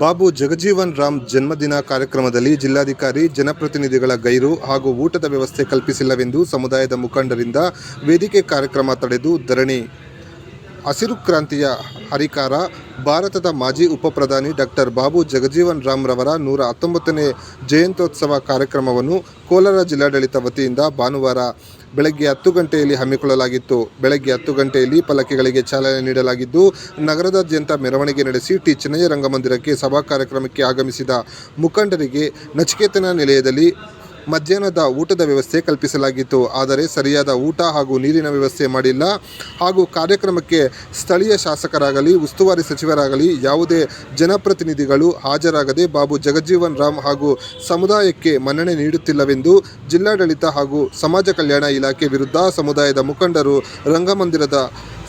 ಬಾಬು ಜಗಜೀವನ್ ರಾಮ್ ಜನ್ಮದಿನ ಕಾರ್ಯಕ್ರಮದಲ್ಲಿ ಜಿಲ್ಲಾಧಿಕಾರಿ ಜನಪ್ರತಿನಿಧಿಗಳ ಗೈರು ಹಾಗೂ ಊಟದ ವ್ಯವಸ್ಥೆ ಕಲ್ಪಿಸಿಲ್ಲವೆಂದು ಸಮುದಾಯದ ಮುಖಂಡರಿಂದ ವೇದಿಕೆ ಕಾರ್ಯಕ್ರಮ ತಡೆದು ಧರಣಿ. ಹಸಿರು ಕ್ರಾಂತಿಯ ಹರಿಕಾರ ಭಾರತದ ಮಾಜಿ ಉಪಪ್ರಧಾನಿ ಡಾಕ್ಟರ್ ಬಾಬು ಜಗಜೀವನ್ ರಾಮ್ ರವರ 119ನೇ ಜಯಂತ್ಯೋತ್ಸವ ಕಾರ್ಯಕ್ರಮವನ್ನು ಕೋಲಾರ ಜಿಲ್ಲಾಡಳಿತ ವತಿಯಿಂದ ಭಾನುವಾರ ಬೆಳಗ್ಗೆ 10 ಗಂಟೆಯಲ್ಲಿ ಹಮ್ಮಿಕೊಳ್ಳಲಾಗಿತ್ತು. ಬೆಳಗ್ಗೆ 10 ಗಂಟೆಯಲ್ಲಿ ಫಲಕಗಳಿಗೆ ಚಾಲನೆ ನೀಡಲಾಗಿದ್ದು, ನಗರದಾದ್ಯಂತ ಮೆರವಣಿಗೆ ನಡೆಸಿ ಟಿ ಚೆನ್ನಯ್ಯ ರಂಗಮಂದಿರಕ್ಕೆ ಸಭಾ ಕಾರ್ಯಕ್ರಮಕ್ಕೆ ಆಗಮಿಸಿದ ಮುಖಂಡರಿಗೆ ನಚಿಕೇತನ ನಿಲಯದಲ್ಲಿ ಮಧ್ಯಾಹ್ನದ ಊಟದ ವ್ಯವಸ್ಥೆ ಕಲ್ಪಿಸಲಾಗಿತ್ತು. ಆದರೆ ಸರಿಯಾದ ಊಟ ಹಾಗೂ ನೀರಿನ ವ್ಯವಸ್ಥೆ ಮಾಡಿಲ್ಲ ಹಾಗೂ ಕಾರ್ಯಕ್ರಮಕ್ಕೆ ಸ್ಥಳೀಯ ಶಾಸಕರಾಗಲಿ ಉಸ್ತುವಾರಿ ಸಚಿವರಾಗಲಿ ಯಾವುದೇ ಜನಪ್ರತಿನಿಧಿಗಳು ಹಾಜರಾಗದೆ ಬಾಬು ಜಗಜೀವನ್ ರಾಮ್ ಹಾಗೂ ಸಮುದಾಯಕ್ಕೆ ಮನ್ನಣೆ ನೀಡುತ್ತಿಲ್ಲವೆಂದು ಜಿಲ್ಲಾಡಳಿತ ಹಾಗೂ ಸಮಾಜ ಕಲ್ಯಾಣ ಇಲಾಖೆ ವಿರುದ್ಧ ಸಮುದಾಯದ ಮುಖಂಡರು ರಂಗಮಂದಿರದ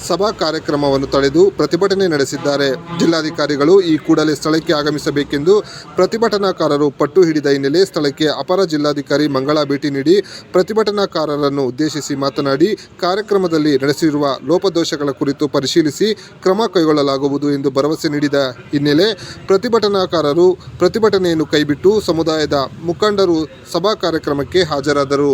ಸಭಾ ಕಾರ್ಯಕ್ರಮವನ್ನು ತಡೆದು ಪ್ರತಿಭಟನೆ ನಡೆಸಿದ್ದಾರೆ. ಜಿಲ್ಲಾಧಿಕಾರಿಗಳು ಈ ಕೂಡಲೇ ಸ್ಥಳಕ್ಕೆ ಆಗಮಿಸಬೇಕೆಂದು ಪ್ರತಿಭಟನಾಕಾರರು ಪಟ್ಟು ಹಿಡಿದ ಹಿನ್ನೆಲೆ ಸ್ಥಳಕ್ಕೆ ಅಪರ ಜಿಲ್ಲಾಧಿಕಾರಿ ಮಂಗಳಾ ಭೇಟಿ ನೀಡಿ ಪ್ರತಿಭಟನಾಕಾರರನ್ನು ಉದ್ದೇಶಿಸಿ ಮಾತನಾಡಿ, ಕಾರ್ಯಕ್ರಮದಲ್ಲಿ ನಡೆಸಿರುವ ಲೋಪದೋಷಗಳ ಕುರಿತು ಪರಿಶೀಲಿಸಿ ಕ್ರಮ ಕೈಗೊಳ್ಳಲಾಗುವುದು ಎಂದು ಭರವಸೆ ನೀಡಿದ ಹಿನ್ನೆಲೆ ಪ್ರತಿಭಟನಾಕಾರರು ಪ್ರತಿಭಟನೆಯನ್ನು ಕೈಬಿಟ್ಟು ಸಮುದಾಯದ ಮುಖಂಡರು ಸಭಾ ಕಾರ್ಯಕ್ರಮಕ್ಕೆ ಹಾಜರಾದರು.